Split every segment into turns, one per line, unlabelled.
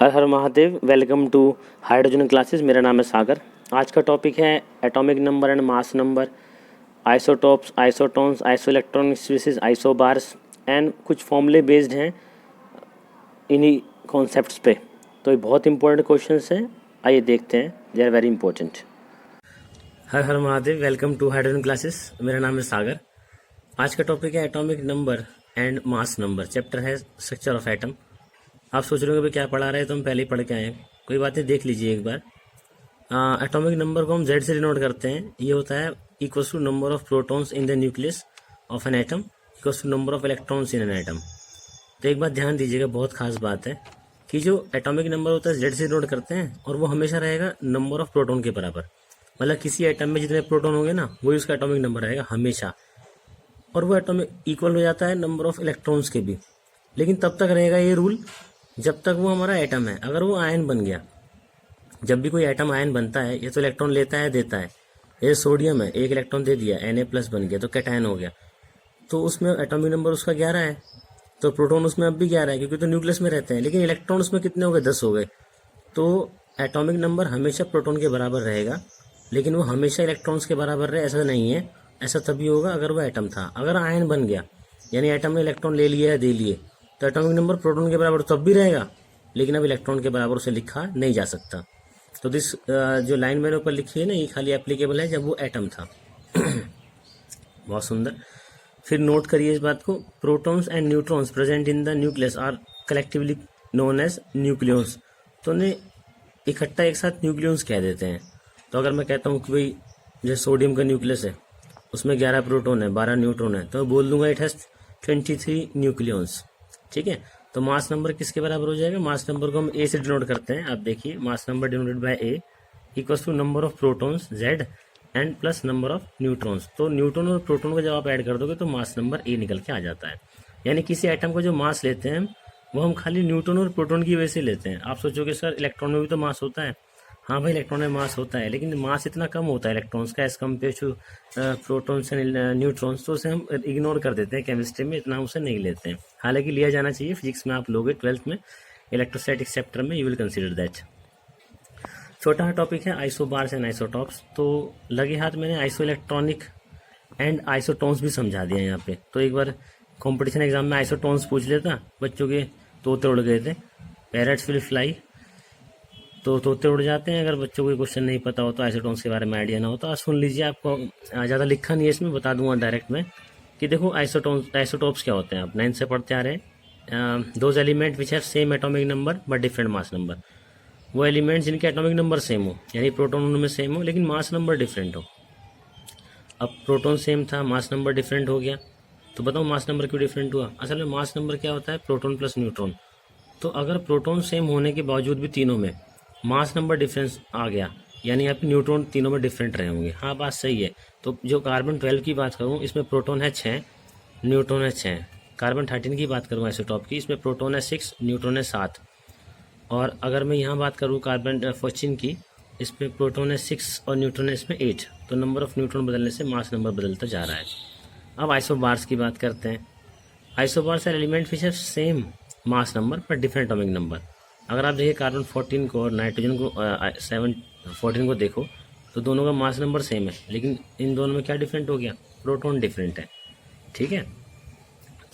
Her Har Mahadev. Welcome to hydrogen classes. मेरा नाम है सागर। आज का टॉपिक है atomic number and mass number, isotopes, isotones, isoelectronic species, isobars and कुछ फॉर्मूले बेस्ड हैं इन्हीं कॉन्सेप्ट्स पे। तो ये बहुत इंपॉर्टेंट क्वेश्चंस हैं, आइए देखते हैं। They are very important. Har Har Mahadev. Welcome to hydrogen classes. मेरा नाम है सागर। आज का टॉपिक है atomic number and mass number. Chapter है स्ट्रक्चर ऑफ एटम। आप सोच रहे हो कि क्या पढ़ा रहे हैं, तो हम पहले ही पढ़ के आए हैं। कोई बात नहीं, देख लीजिए एक बार। एटॉमिक नंबर को हम Z से डिनोट करते हैं। ये होता है equal to number of protons in the nucleus of an atom equal to number of electrons in an atom. तो एक बात ध्यान दीजिएगा, बहुत खास बात है कि जो एटॉमिक नंबर होता है Z से डिनोट करते हैं, और वो हमेशा रहेगा नंबर ऑफ प्रोटॉन के बराबर। मतलब किसी एटम में जितने प्रोटॉन होंगे ना, वही उसका एटॉमिक नंबर रहेगा हमेशा। और वो एटॉमिक इक्वल हो जाता है नंबर ऑफ इलेक्ट्रॉन्स के भी। लेकिन तब तक रहेगा ये रूल जब तक वो हमारा एटम है। अगर वो आयन बन गया, जब भी कोई एटम आयन बनता है, ये तो इलेक्ट्रॉन लेता है देता है। ये सोडियम है, एक इलेक्ट्रॉन दे दिया, Na+ बन गया तो कैटायन हो गया। तो उसमें एटॉमिक नंबर उसका 11 है। तो प्रोटॉन उसमें अब भी 11 है, क्योंकि तो न्यूक्लियस में रहते हैं। लेकिन इलेक्ट्रॉन उसमें कितने हो गए? 10 हो गए। तो एटॉमिक नंबर हमेशा प्रोटॉन के बराबर रहेगा, लेकिन वो हमेशा इलेक्ट्रॉन्स के बराबर रहे ऐसा नहीं है। ऐसा तभी होगा अगर वो एटम था। अगर आयन बन गया, यानी एटम ने इलेक्ट्रॉन ले लिया या दे लिए, तो एटॉमिक नंबर प्रोटॉन के बराबर तब भी रहेगा, लेकिन अब इलेक्ट्रॉन के बराबर उसे लिखा नहीं जा सकता। तो दिस जो लाइन मैंने ऊपर लिखी है ना, ये खाली एप्लीकेबल है जब वो एटम था। बहुत सुंदर। फिर नोट करिए इस बात को, protons and neutrons present in the nucleus are collectively known as nucleons. तो उन्हें इकट्ठा एक साथ न्यूक्लियॉन्स कह देते हैं। तो अगर मैं कहता हूँ कि भाई जैसे सोडियम का न्यूक्लियस है, उसमें 11 प्रोटॉन है, 12 न्यूट्रॉन है, तो बोल दूंगा इट हैज 23 न्यूक्लियॉन्स। ठीक है। तो मास नंबर किसके बराबर हो जाएगा? मास नंबर को हम A से डिनोट करते हैं। आप देखिए, mass number denoted by A equals to number of protons Z and plus number of neutrons. तो न्यूट्रॉन और प्रोटॉन को जब आप ऐड कर दोगे तो मास नंबर A निकल के आ जाता है। यानी किसी एटम को जो मास लेते हैं वो हम खाली न्यूट्रॉन और प्रोटॉन की वजह से लेते हैं। आप सोचोगे सर इलेक्ट्रॉन में भी तो मास होता है। हाँ भाई, इलेक्ट्रॉन में मास होता है, लेकिन मास इतना कम होता है इलेक्ट्रॉन्स का as compare to protons and neutrons. तो उसे हम इग्नोर कर देते हैं, केमिस्ट्री में इतना उसे नहीं लेते हैं। हालांकि लिया जाना चाहिए, फिजिक्स में आप लोगे 12th में इलेक्ट्रोस्टैटिक्स चैप्टर में, यू विल कंसिडर दैट। छोटा टॉपिक है आइसोबार्स एंड आइसोटॉप्स। तो लगे हाथ मैंने आइसो इलेक्ट्रॉनिक एंड आइसोटोन्स भी समझा दिया यहाँ पे। तो एक बार कॉम्पिटिशन एग्जाम में आइसोटोन्स पूछ लेता, बच्चों के तोते उड़ गए थे। पैरट्स विल फ्लाई, तो तोते उड़ जाते हैं। अगर बच्चों को क्वेश्चन नहीं पता हो तो आइसोटोन्स के बारे में आइडिया ना हो तो आज सुन लीजिए। आपको ज़्यादा लिखा नहीं है इसमें, बता दूंगा डायरेक्ट में कि देखो आइसोटोप्स क्या होते हैं। आप 9th से पढ़ते आ रहे हैं। Those element which have same atomic number but different mass number. वो एलिमेंट्स जिनके एटॉमिक नंबर सेम हो, यानी प्रोटॉन उनमें सेम हो लेकिन मास नंबर डिफरेंट हो। अब प्रोटॉन सेम था, मास नंबर डिफरेंट हो गया, तो बताओ मास नंबर क्यों डिफरेंट हुआ? असल में मास नंबर क्या होता है? Proton plus neutron. तो अगर प्रोटॉन सेम होने के बावजूद भी तीनों में मास नंबर डिफरेंस आ गया, यानी आप न्यूट्रॉन तीनों में डिफरेंट रहे होंगे। हाँ, बात सही है। तो जो कार्बन 12 की बात करूँ, इसमें प्रोटॉन है 6, न्यूट्रॉन है 6। कार्बन 13 की बात करूँ आइसोटॉप की, इसमें प्रोटॉन है 6, न्यूट्रॉन है 7। और अगर मैं यहाँ बात करूँ कार्बन 14 की, इसमें प्रोटॉन है 6 और न्यूट्रॉन है इसमें 8। तो नंबर ऑफ न्यूट्रॉन बदलने से मास नंबर बदलता जा रहा है। अब आइसोबार्स की बात करते हैं। Isobars are element which have same mass number पर डिफरेंट एटॉमिक नंबर। अगर आप देखिए कार्बन 14 को और नाइट्रोजन को 14 को देखो, तो दोनों का मास नंबर सेम है, लेकिन इन दोनों में क्या डिफरेंट हो गया? प्रोटॉन डिफरेंट है। ठीक है।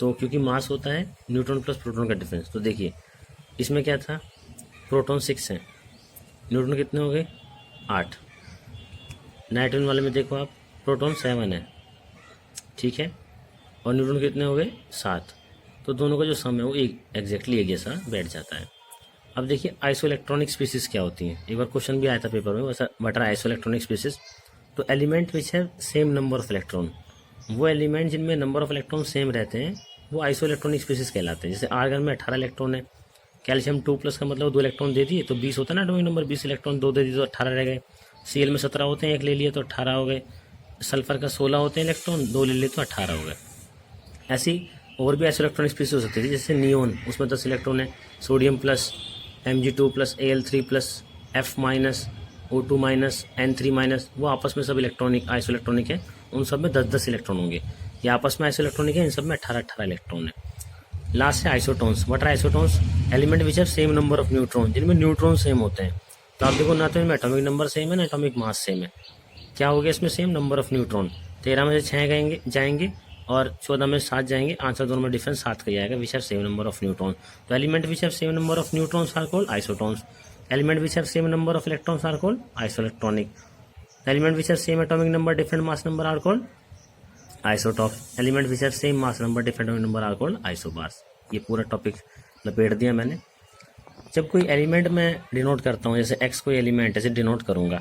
तो क्योंकि मास होता है न्यूट्रॉन प्लस प्रोटॉन का डिफरेंस। तो देखिए इसमें क्या था? प्रोटॉन 6 है, न्यूट्रॉन कितने हो गए? 8। नाइट्रोजन वाले में देखो आप, प्रोटॉन 7 है, ठीक है, और न्यूट्रॉन कितने हो गए? 7। तो दोनों का जो सम है वो एग्जैक्टली एक जैसा बैठ जाता है। अब देखिए आइसो इलेक्ट्रॉनिक स्पीसीज क्या होती हैं। एक बार क्वेश्चन भी आया था पेपर में, वैसा बट आइसो इलेक्ट्रॉनिक स्पीसीज। तो एलिमेंट विच है सेम नंबर ऑफ इलेक्ट्रॉन, वो एलिमेंट जिनमें नंबर ऑफ इलेक्ट्रॉन सेम रहते हैं वो आइसो इलेक्ट्रॉनिक स्पीसीज कहलाते हैं। जैसे आर्गन में 18 इलेक्ट्रॉन है, कैल्शियम 2+ का मतलब 2 इलेक्ट्रॉन दे दिए तो 20 होता है ना एटॉमिक नंबर। 20 इलेक्ट्रॉन 2 दे दिए तो 18 रह गए। Cl में 17 होते हैं, 1 ले लिए तो 18 हो गए। सल्फर का 16 होते हैं इलेक्ट्रॉन, 2 ले लिए तो 18 हो गए। ऐसी और भी आइसो इलेक्ट्रॉनिक स्पीसीज हो सकती थी, जैसे नियोन, उसमें 10 इलेक्ट्रॉन है, sodium plus, Mg2 plus, Al3 plus, F minus, O2 minus, N3 minus. वो आपस में सब इलेक्ट्रॉनिक आइसो इलेक्ट्रॉनिक है, उन सब में 10-10 इलेक्ट्रॉन होंगे। ये आपस में आइसो इलेक्ट्रॉनिक है, इन सब में 18-18 इलेक्ट्रॉन है। लास्ट है isotones. What are isotones? Element which have same number of neutron, जिनमें न्यूट्रॉन सेम होते हैं। तो आप देखो ना तो इनमें एटॉमिक नंबर सेम है ना एटॉमिक मास सेम है। क्या हो गया इसमें सेम नंबर ऑफ न्यूट्रॉन। 13 में से 6 जाएंगे और 14 में से 7 जाएंगे, आंसर दोनों में डिफरेंस 7 का ही आएगा। Which have same number of neutron. तो element which have same number of neutrons are called isotones. Element which have same number of electrons are called isoelectronic. Element which have same atomic number different mass number are called isotopes. Element which have same mass number different atomic number are called isobars. ये पूरा topic लपेट दिया मैंने। जब कोई element मैं denote करता हूँ, जैसे x कोई एलिमेंट ऐसे डिनोट करूँगा,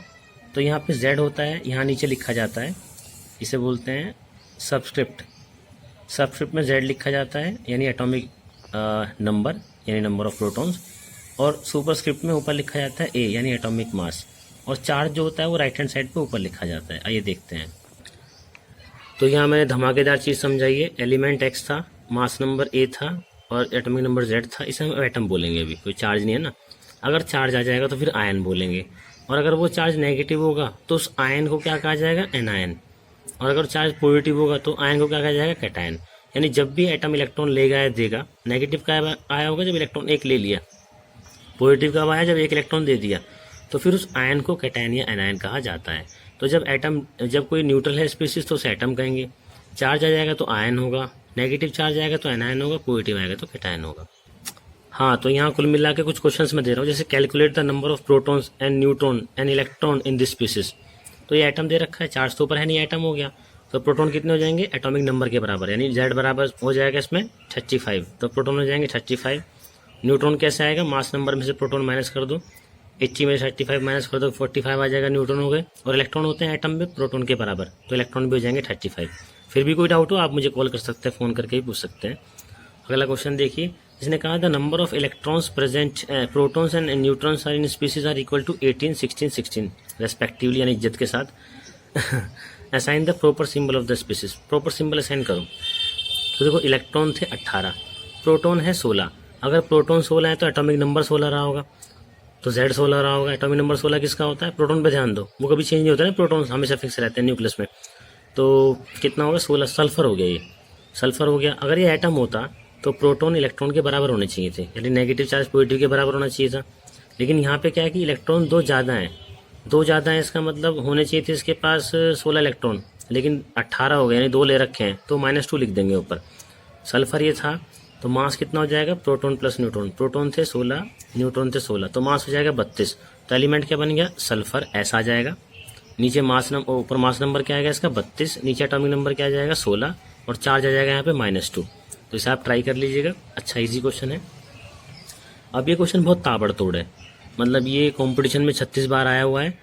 तो यहाँ पे z होता है, यहाँ नीचे लिखा जाता है, इसे बोलते हैं सबस्क्रिप्ट। सबस्क्रिप्ट में z लिखा जाता है यानी एटॉमिक नंबर यानी नंबर ऑफ प्रोटॉन्स, और सुपरस्क्रिप्ट में ऊपर लिखा जाता है a यानी एटॉमिक मास, और चार्ज जो होता है वो राइट हैंड साइड पे ऊपर लिखा जाता है। आइए देखते हैं। तो यहाँ मैंने धमाकेदार चीज़ समझाई है। एलिमेंट x था, मास नंबर a था और एटॉमिक नंबर z था। इसे हम एटम बोलेंगे, अभी कोई चार्ज नहीं है ना। अगर चार्ज आ जाएगा तो फिर आयन बोलेंगे, और अगर वो चार्ज नेगेटिव होगा तो उस आयन को क्या कहा जाएगा, एनायन। और अगर चार्ज पॉजिटिव होगा तो आयन को क्या कहा जाएगा, कैटायन। यानी जब भी एटम इलेक्ट्रॉन लेगा या देगा, नेगेटिव का आया होगा जब इलेक्ट्रॉन एक ले लिया, पॉजिटिव कब आया जब एक इलेक्ट्रॉन दे दिया, तो फिर उस आयन को कैटायन या एनायन कहा जाता है। तो जब कोई न्यूट्रल है स्पीशीज तो उसे एटम कहेंगे। चार्ज आ जाएगा तो आयन होगा, नेगेटिव चार्ज आएगा तो एनायन होगा, पॉजिटिव आएगा तो कैटायन होगा। हाँ, तो यहाँ कुल मिला के कुछ क्वेश्चंस मैं दे रहा हूँ, जैसे calculate the number of protons and neutron and electron in this species. तो ये एटम दे रखा है, चार्ज तो ऊपर है नहीं, एटम हो गया। तो प्रोटॉन कितने हो जाएंगे, एटॉमिक नंबर के बराबर, यानी z बराबर हो जाएगा इसमें 35। तो प्रोटॉन हो जाएंगे 35। न्यूट्रॉन कैसे आएगा, मास नंबर में से प्रोटॉन माइनस कर दो, 80 में 35 माइनस कर दो, 45 आ जाएगा, न्यूट्रॉन हो गए। और इलेक्ट्रॉन होते हैं एटम में प्रोटॉन के बराबर, तो इलेक्ट्रॉन भी हो जाएंगे 35। फिर भी कोई डाउट हो आप मुझे कॉल कर सकते हैं, फ़ोन करके ही पूछ सकते हैं। अगला क्वेश्चन देखिए, इसने कहा the number of electrons present protons and neutrons are in species are equal to 18, 16, 16 respectively, यानी इज्जत के साथ। Assign the proper symbol of the species. Proper symbol assign करो। तो देखो, इलेक्ट्रॉन थे 18, प्रोटॉन है 16। अगर प्रोटॉन 16 है तो एटॉमिक नंबर 16 रहा होगा, तो Z 16 रहा होगा। एटॉमिक नंबर 16 किसका होता है, प्रोटॉन पे ध्यान दो, वो कभी चेंज नहीं होता है, प्रोटॉन हमेशा फिक्स रहते हैं न्यूक्लियस में। तो कितना होगा, 16। सल्फर हो गया, ये सल्फर हो गया। अगर ये एटम होता तो प्रोटॉन इलेक्ट्रॉन के बराबर होने चाहिए थे, यानी नेगेटिव चार्ज पॉजिटिव के बराबर होना चाहिए था। लेकिन यहाँ पे क्या है कि इलेक्ट्रॉन 2 ज़्यादा हैं, 2 ज़्यादा हैं, इसका मतलब होने चाहिए थे इसके पास 16 इलेक्ट्रॉन, लेकिन 18 हो गए, यानी 2 ले रखे हैं, तो -2 लिख देंगे ऊपर। सल्फर ये था, तो मास कितना हो जाएगा, प्रोटॉन प्लस न्यूट्रॉन। प्रोटॉन थे 16, न्यूट्रॉन थे 16, तो मास हो जाएगा 32। तो एलिमेंट क्या बन गया, सल्फर। ऐसा आ जाएगा। नीचे मास नंबर, ऊपर मास नंबर क्या आएगा इसका 32, नीचे एटॉमिक नंबर क्या आ जाएगा 16, और चार्ज आ जाएगा यहाँ पे -2। तो इसे आप ट्राई कर लीजिएगा। अच्छा इजी क्वेश्चन है। अब ये क्वेश्चन बहुत ताबड़तोड़ है, मतलब ये कंपटीशन में 36 बार आया हुआ है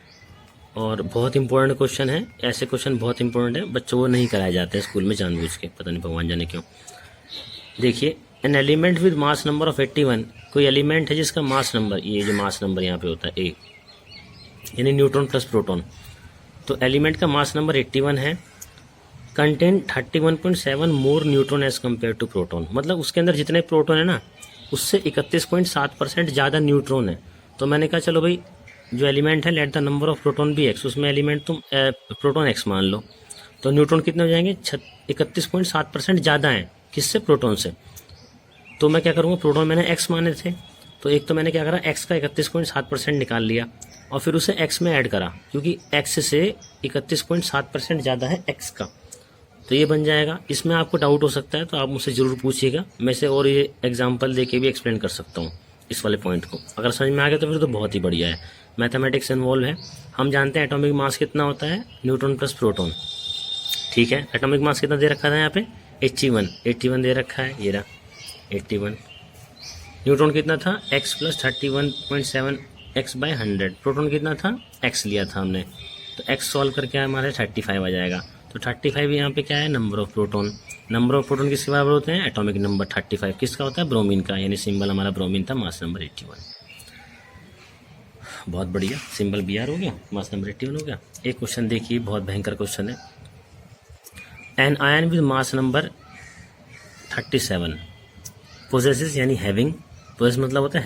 और बहुत इंपॉर्टेंट क्वेश्चन है। ऐसे क्वेश्चन बहुत इंपॉर्टेंट है, बच्चों को नहीं कराए जाते हैं स्कूल में जानबूझ के, पता नहीं भगवान जाने क्यों। देखिए, an element with mass number of 81, कोई एलिमेंट है जिसका मास नंबर, ये जो मास नंबर यहाँ पे होता है A, यानी न्यूट्रॉन प्लस प्रोटॉन। तो एलिमेंट का मास नंबर 81 है, contain 31.7 more neutron as compare to proton. मतलब उसके अंदर जितने प्रोटॉन है ना, उससे 31.7% ज़्यादा न्यूट्रॉन है। तो मैंने कहा चलो भाई, जो एलिमेंट है let the number of proton भी x, उसमें एलिमेंट तुम प्रोटॉन x मान लो, तो न्यूट्रॉन कितने हो जाएंगे, 31.7% ज़्यादा हैं, किससे, प्रोटॉन से। तो मैं क्या करूँगा, प्रोटॉन मैंने x माने थे, तो एक तो मैंने क्या करा, x का 31.7% निकाल लिया और फिर उसे x में ऐड करा, क्योंकि x से 31.7% ज़्यादा है x का, तो ये बन जाएगा। इसमें आपको डाउट हो सकता है तो आप मुझसे ज़रूर पूछिएगा, मैं से और ये एग्जांपल देके भी एक्सप्लेन कर सकता हूँ इस वाले पॉइंट को। अगर समझ में आ गया तो फिर तो बहुत ही बढ़िया है। मैथमेटिक्स इन्वॉल्व है। हम जानते हैं एटॉमिक मास कितना होता है, न्यूट्रॉन प्लस प्रोटॉन, ठीक है। एटॉमिक मास कितना दे रखा था यहाँ पे, 81 दे रखा है, ये रहा 81। न्यूट्रॉन कितना था, x प्लस 31.7 x/100। प्रोटॉन कितना था, x लिया था हमने, तो x सॉल्व करके हमारे 35 आ जाएगा। तो 35 यहाँ पे क्या है, number of proton. Number of proton किसके बराबर होते हैं, एटॉमिक नंबर। 35 किसका होता है, ब्रोमीन का, यानी सिंबल हमारा ब्रोमीन था, मास नंबर 81। बहुत बढ़िया, सिंबल Br हो गया, मास नंबर 81 हो गया। एक क्वेश्चन देखिए, बहुत भयंकर क्वेश्चन है। An ion with mass number 37 possesses, यानी हैविंग, पोजेस मतलब होता है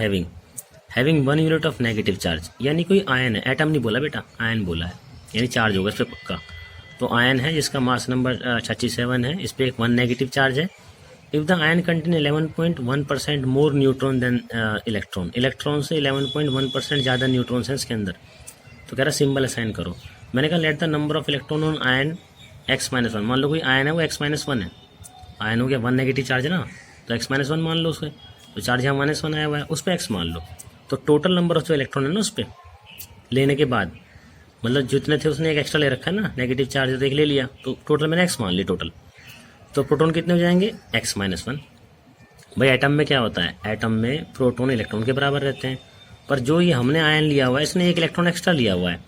having 1 unit of negative charge. यानी कोई आयन है, एटम नहीं बोला बेटा, आयन बोला है, यानी चार्ज होगा इस पर पक्का। तो आयन है जिसका मास नंबर 37 है, इस पर एक 1 नेगेटिव चार्ज है, if the ion contain 11.1% more neutron than electron, electron से 11.1% ज़्यादा न्यूट्रॉन्स हैं इसके अंदर, तो कह रहा सिंबल असाइन करो। मैंने कहा let the number of electron on ion x-1, मान लो कोई आयन है वो x-1 है, आयन हो गया 1 नेगेटिव चार्ज है ना, तो x-1 मान लो उसके, तो चार्ज यहाँ -1 आया हुआ है उस पर x मान लो, तो टोटल नंबर ऑफ जो इलेक्ट्रॉन है ना उस पर लेने के बाद, मतलब जितने थे उसने एक एक्स्ट्रा ले रखा है ना, नेगेटिव चार्ज देख ले लिया, तो टोटल मैंने x मान ली टोटल, तो प्रोटॉन कितने हो जाएंगे x-1। भाई एटम में क्या होता है, एटम में प्रोटॉन इलेक्ट्रॉन के बराबर रहते हैं, पर जो ये हमने आयन लिया हुआ है इसने एक इलेक्ट्रॉन एक्स्ट्रा लिया हुआ है,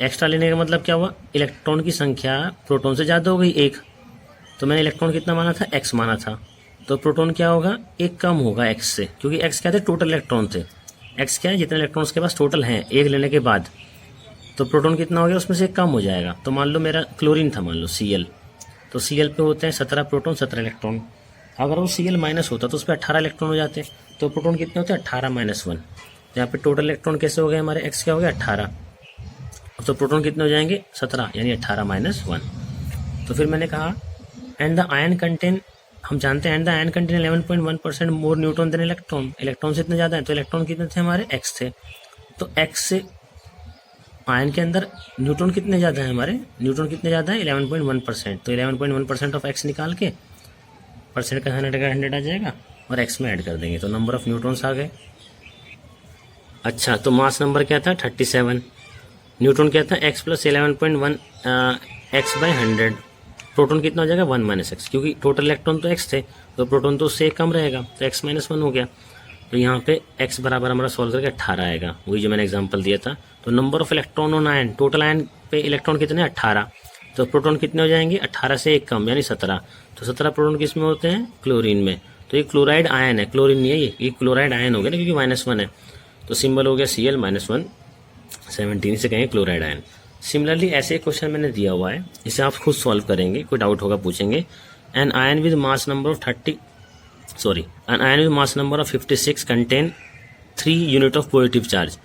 एक्स्ट्रा लेने का मतलब क्या हुआ, इलेक्ट्रॉन की संख्या प्रोटॉन से ज़्यादा हो गई एक, तो मैंने इलेक्ट्रॉन कितना माना था, x माना था, तो प्रोटॉन क्या होगा, एक कम होगा x से, क्योंकि x क्या थे, टोटल इलेक्ट्रॉन थे, x क्या है, जितने इलेक्ट्रॉन्स के पास टोटल हैं एक लेने के बाद, तो प्रोटॉन कितना हो गया उसमें से एक कम हो जाएगा। तो मान लो मेरा क्लोरीन था, मान लो Cl, तो Cl पे होते हैं 17 प्रोटॉन 17 इलेक्ट्रॉन, अगर वो Cl माइनस होता तो उस पर 18 इलेक्ट्रॉन हो जाते, तो प्रोटॉन कितने होते हैं 18-1, यहाँ पे टोटल इलेक्ट्रॉन कैसे हो गए हमारे, x क्या हो गया 18, तो प्रोटॉन कितने हो जाएंगे 17 यानी 18-1। तो फिर मैंने कहा एंड द आयन कंटेन, हम जानते हैं and the ion contain 11.1% more neutron than electron, electron से इतने ज़्यादा है, तो इलेक्ट्रॉन कितने थे हमारे x थे, तो x से आयन के अंदर न्यूट्रॉन कितने ज़्यादा है हमारे, न्यूट्रॉन कितने ज़्यादा है 11.1%, तो 11.1% ऑफ x निकाल के परसेंट का 100 आ जाएगा और x में ऐड कर देंगे, तो नंबर ऑफ न्यूट्रॉन्स आ गए। अच्छा, तो मास नंबर क्या था 37, न्यूट्रॉन क्या था x + 11.1 x/100, प्रोटॉन कितना हो जाएगा 1 - x, क्योंकि टोटल इलेक्ट्रॉन तो x थे, तो प्रोटॉन तो उससे कम रहेगा, तो x-1 हो गया, तो यहाँ पे x बराबर हमारा सॉल्व करके 18 आएगा, वही जो मैंने एग्जांपल दिया था। तो number of electron on ion, total ion पे इलेक्ट्रॉन कितने 18, तो प्रोटॉन कितने हो जाएंगे 18 से एक कम यानी 17, तो 17 प्रोटॉन किस में होते हैं, क्लोरीन में, तो ये क्लोराइड आयन है, क्लोरीन नहीं है ये क्लोराइड आयन हो गया ना, क्योंकि -1 है, तो सिंबल हो गया Cl-1, 17 से कहेंगे क्लोराइड आयन। सिमिलरली ऐसे एक क्वेश्चन मैंने दिया हुआ है, इसे आप खुद सॉल्व करेंगे, कोई डाउट होगा पूछेंगे। An ion with mass number of 56 contain 3 unit of positive charge,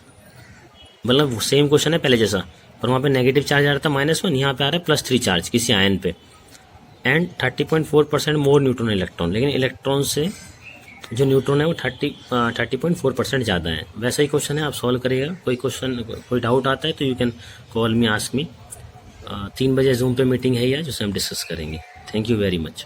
मतलब सेम क्वेश्चन है पहले जैसा, पर वहाँ पे नेगेटिव चार्ज आ रहा था -1, यहाँ पे आ रहा है +3 चार्ज किसी आयन पे, एंड 30.4% मोर न्यूट्रॉन इलेक्ट्रॉन, लेकिन इलेक्ट्रॉन से जो न्यूट्रॉन है वो 30.4% ज़्यादा है। वैसा ही क्वेश्चन है, आप सॉल्व करिएगा। कोई डाउट आता है तो you can call me, ask me. 3 बजे जूम पे मीटिंग है जिसे हम डिस्कस करेंगे। Thank you very much.